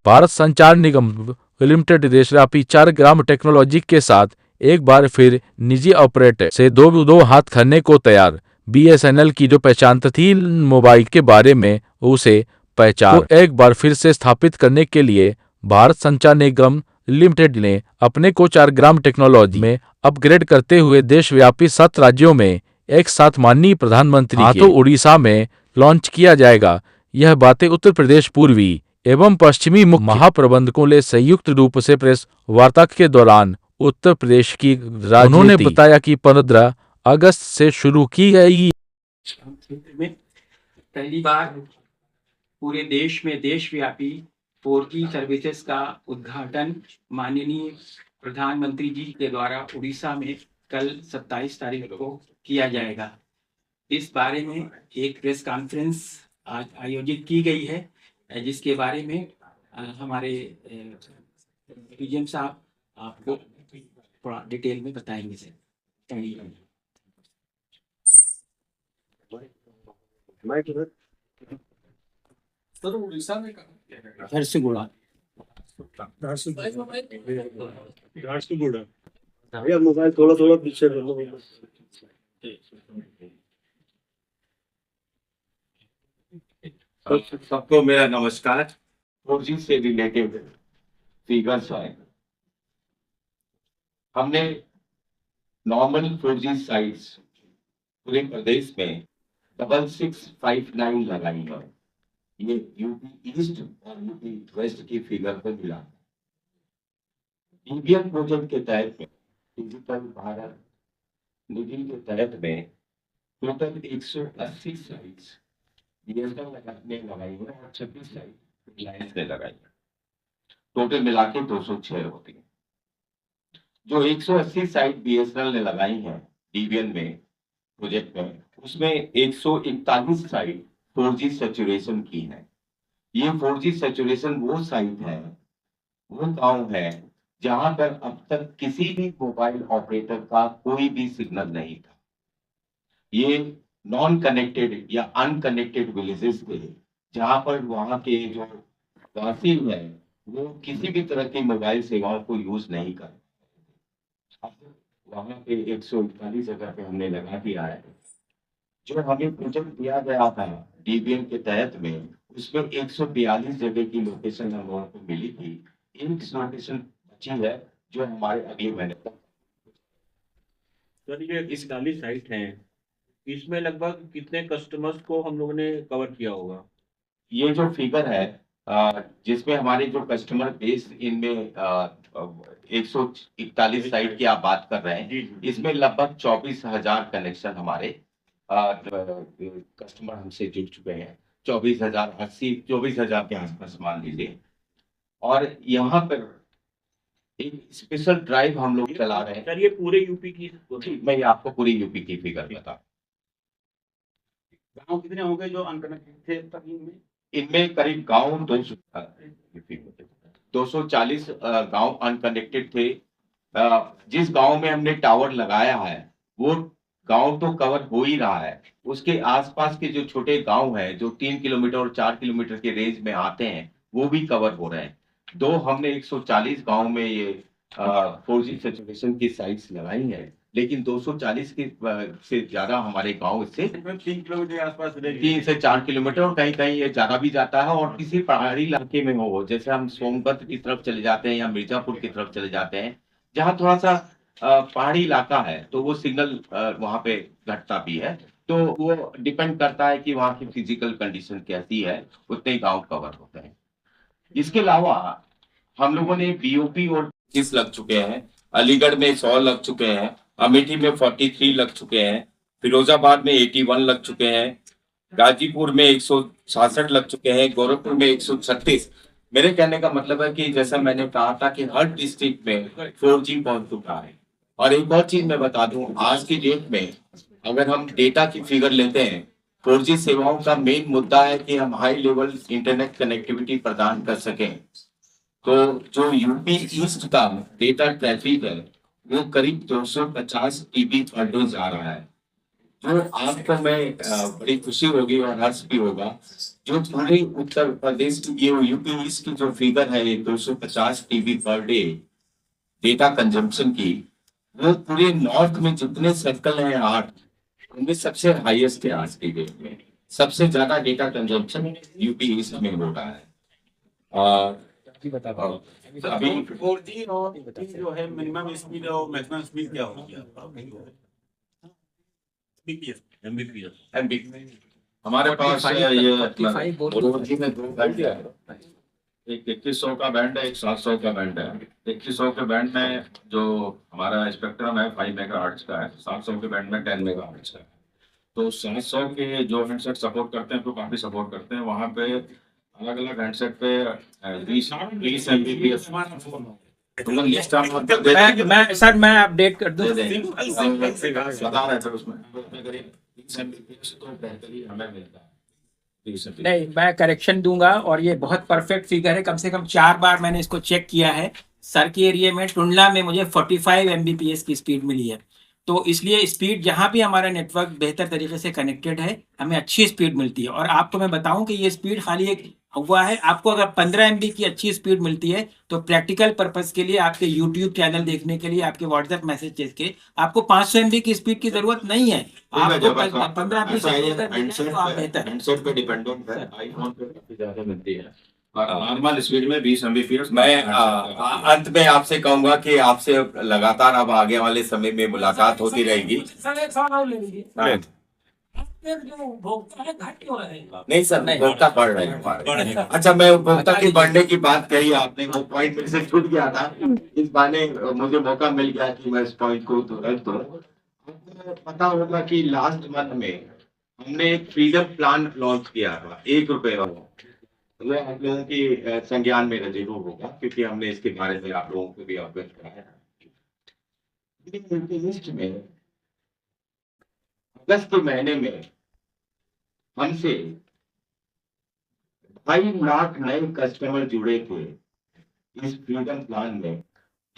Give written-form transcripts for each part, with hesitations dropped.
भारत संचार निगम लिमिटेड देशव्यापी 4 ग्राम टेक्नोलॉजी के साथ एक बार फिर निजी ऑपरेटर से दो हाथ करने को तैयार। बीएसएनएल की जो पहचान थी मोबाइल के बारे में, उसे पहचान को एक बार फिर से स्थापित करने के लिए भारत संचार निगम लिमिटेड ने अपने को 4 ग्राम टेक्नोलॉजी में अपग्रेड करते हुए देशव्यापी 7 राज्यों में एक साथ माननीय प्रधानमंत्री हाथों उड़ीसा में लॉन्च किया जाएगा। यह बातें उत्तर प्रदेश पूर्वी एवं पश्चिमी मुख्य महाप्रबंधकों ने संयुक्त रूप से प्रेस वार्ता के दौरान उत्तर प्रदेश की उन्होंने बताया कि 15 अगस्त से शुरू की गई में पहली बार पूरे देश में देशव्यापी 4G सर्विसेज का उद्घाटन माननीय प्रधानमंत्री जी के द्वारा उड़ीसा में कल 27 तारीख को किया जाएगा। इस बारे में एक प्रेस कॉन्फ्रेंस आज आयोजित की गई है, जिसके बारे में हमारे पीएम साहब आपको थोड़ा डिटेल में बताएंगे सर। उड़ीसा में झारसुगुड़ा भैया मोबाइल थोड़ा पीछे कर लो। सबको मेरा नमस्कार। 4G से रिलेटेड फिगर्स है। हमने नॉर्मल 4G साइट्स पूरे प्रदेश में 6659 लगाई है। ये यूपी ईस्ट और यूपी वेस्ट की फिगर पर मिला। डीबीएन प्रोजेक्ट के तहत में डिजिटल भारत निधि के तहत में टोटल 180 साइट्स बीएसएनएल ने लगाई है और 26 साइट रिलायंस ने लगाई है। टोटल मिला के 206 होती है। जो 180 साइट बीएसएनएल ने लगाई है डीबीएन में प्रोजेक्ट में, उसमें 141 साइट 4G सैचुरेशन की है। ये 4G सैचुरेशन वो साइट है, वो गांव है जहां पर अब तक किसी भी मोबाइल ऑपरेटर का कोई भी सिग्नल नहीं था। ये नॉन कनेक्टेड या अनकनेक्टेड विलेजेस थे, जहां पर वहां के जो वासी है वो किसी भी तरह की मोबाइल सेवाओं को यूज नहीं कर। अब वहां पे 141 जगह पे हमने लगा दिया है। जो हमें प्रोजेक्ट दिया गया था डीबीएन के तहत में, उसमें 142 जगह की लोकेशन हम लोगों को मिली थी। एक लोकेशन बची है जो हमारे अगले महीने तक। सर ये 41 साइट हैं, इसमें लगभग कितने कस्टमर्स को हम लोगों ने कवर किया होगा? ये जो फिगर है जिसमें हमारे जो कस्टमर बेस इनमें 141 साइट की आप बात कर रहे हैं, इसमें लगभग 24,000 कनेक्शन हमारे कस्टमर हमसे जुड़ चुके हैं। 24,000 के आसपास मान लीजिए। और यहाँ पर एक स्पेशल ड्राइव हम लोग चला रहे हैं। सर ये पूरे यूपी की, मैं आपको पूरी यूपी की फिगर बता। गांव कितने होंगे जो अनकनेक्टेड थे तक इनमें करीब गांव 240 गांव अनकनेक्टेड थे। जिस गांव में हमने टावर लगाया है वो गांव तो कवर हो ही रहा है, उसके आसपास के जो छोटे गांव हैं जो 3 किलोमीटर और 4 किलोमीटर के रेंज में आते हैं वो भी कवर हो रहे हैं। हमने 140 गांव में ये 4G सैचुरेशन की साइट्स लगाई हैं, लेकिन 240 के से ज्यादा हमारे गांव इससे 3 किलोमीटर के आसपास, 3 से 4 किलोमीटर और कहीं कहीं ये ज्यादा भी जाता है। और किसी पहाड़ी इलाके में हो, जैसे हम सोनभद्र की तरफ चले जाते हैं या मिर्जापुर की तरफ चले जाते हैं, जहाँ थोड़ा सा पहाड़ी इलाका है, तो वो सिग्नल वहां पे घटता भी है। तो वो डिपेंड करता है कि वहाँ की फिजिकल कंडीशन कैसी है, उतने ही गाँव कवर होते हैं। इसके अलावा हम लोगों ने बीओपी और 30 लग चुके हैं, अलीगढ़ में 100 लग चुके हैं, अमेठी में 43 लग चुके हैं, फिरोजाबाद में 81 लग चुके हैं, गाजीपुर में 166 लग चुके हैं, गोरखपुर में 136। मेरे कहने का मतलब है कि जैसा मैंने कहा था कि हर डिस्ट्रिक्ट में 4G पहुंच चुका है। और एक और चीज मैं बता दूं, आज की डेट में अगर हम डेटा की फिगर लेते हैं, 4G सेवाओं का मेन मुद्दा है कि हम हाई लेवल इंटरनेट कनेक्टिविटी प्रदान कर सकें। तो जो यूपी ईस्ट का डेटा ट्रैफिक है वो करीब 250 TB पर डे जा रहा है, तो आपको मैं बड़ी खुशी होगी और हर्ष भी होगा, जो पूरे उत्तर प्रदेश की ये यूपी ईस्ट की जो फिगर है 250 TB per day data consumption की, वो पूरे नॉर्थ में जितने सर्कल हैं 8, उनमें सबसे हाईएस्ट है आज की डेट में। सबसे ज्यादा डेटा कंजम्पशन यूपी ईस्ट में हो रहा है। और अभी 4G और 3G जो है मिनिमम स्पीड और मैक्सिमम स्पीड क्या होगी एमबी हमारे पास ये 4G में 2 बैंड है, एक 2100 का बैंड है, एक 700 का बैंड है। 2100 के बैंड में जो हमारा स्पेक्ट्रम है 5 मेगाहर्ट्ज का है, 700 के बैंड में 10 मेगाहर्ट्ज का है। तो 700 के जो हैंडसेट सपोर्ट करते हैं तो काफी सपोर्ट करते हैं। वहाँ पे अलग अलग हैंडसेट पे 20 एमबीपीएस मैं अपडेट कर दूं। बता रहे थे उसमें करीब 20 एमबीपीएस तो बेहतरीन हमें मिलता है। नहीं, मैं करेक्शन दूंगा और ये बहुत परफेक्ट फिगर है। कम से कम 4 बार मैंने इसको चेक किया है। सर के एरिया में टुंडला में मुझे 45 एमबीपीएस की स्पीड मिली है। तो इसलिए स्पीड जहाँ भी हमारा नेटवर्क बेहतर तरीके से कनेक्टेड है, हमें अच्छी स्पीड मिलती है। और आपको मैं बताऊं कि ये स्पीड खाली एक हुआ है, आपको अगर 15 एमबी की अच्छी स्पीड मिलती है तो प्रैक्टिकल पर्पस के लिए, आपके यूट्यूब चैनल देखने के लिए, आपके व्हाट्सएप मैसेज के आपको 500 एमबी की स्पीड की जरूरत नहीं है। आपको 15 एमबी से तो आप बेहतर हैंडसेट पे डिपेंडेंट है। आईफोन पे काफी ज्यादा मिलती है और नॉर्मल स्पीड में 20 एमबीपीएस। मैं अंत में आपसे कहूंगा कि आपसे लगातार अब आगे वाले समय में मुलाकात होती रहेगी। सर एक सवाल और ले लीजिए। हाँ। जो उपभोक्ता है घट क्यों रहे हैं? नहीं सर, उपभोक्ता बढ़ रहे हैं हमारे। अच्छा, मैं उपभोक्ता की बढ़ने की बात कही आपने, वो पॉइंट मेरे से छूट गया था। इस बहाने मुझे मौका मिल गया कि मैं इस पॉइंट को तुरंत तो आपको पता होगा कि लास्ट मंथ में हमने एक फ्रीडम प्लान लॉन्च किया था, 1 रुपए वाला। वो आप लोगों की संज्ञान में जरूर होगा क्योंकि हमने इसके बारे में आप लोगों को भी अवगत कराया। लिस्ट में अगस्त के महीने में हमसे 2.5 लाख नए कस्टमर जुड़े थे इस फ्रीडम प्लान में,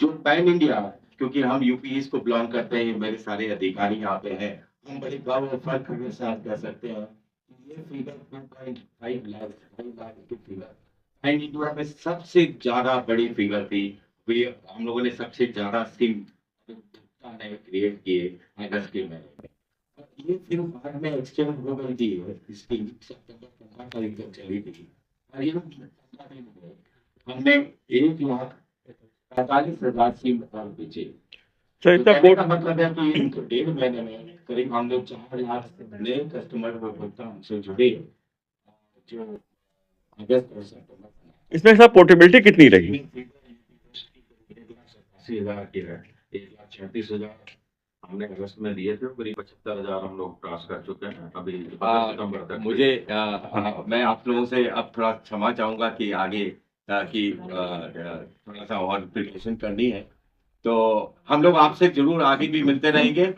जो पैन इंडिया, क्योंकि हम यूपी ईस्ट को बिलोंग करते हैं, मेरे सारे अधिकारी यहाँ पे हैं, हम बड़े गौरव और फख्र के साथ कह सकते हैं कि ये फिगर 2.5 लाख की फिगर पैन इंडिया में सबसे ज्यादा बड़ी फिगर थी। वे हम लोगों ने सबसे ज्यादा सिम क्रिएट किए अगस्त के महीने में। ये फिर बाद में एक्सचेंज हो गई थी, इसकी सितंबर 15 तारीख तक चली थी और ये हमने 1,45,000 सिम और बेचे। तो कहने का मतलब है कि 1.5 महीने में करीब हम लोग 4 लाख नए कस्टमर उपभोक्ता हमसे जुड़े, जो अगस्त और सितंबर। इसमें सर पोर्टेबिलिटी कितनी रही? 1,80,000 की है, 1,36,000 हमने अगस्त में दिए थे, करीब 75,000 हम लोग क्रॉस कर चुके हैं अभी सितंबर तक। मुझे मैं आप लोगों से अब थोड़ा क्षमा चाहूंगा कि आगे की थोड़ा सा और प्रिपरेशन करनी है, तो हम लोग आपसे जरूर आगे भी मिलते रहेंगे।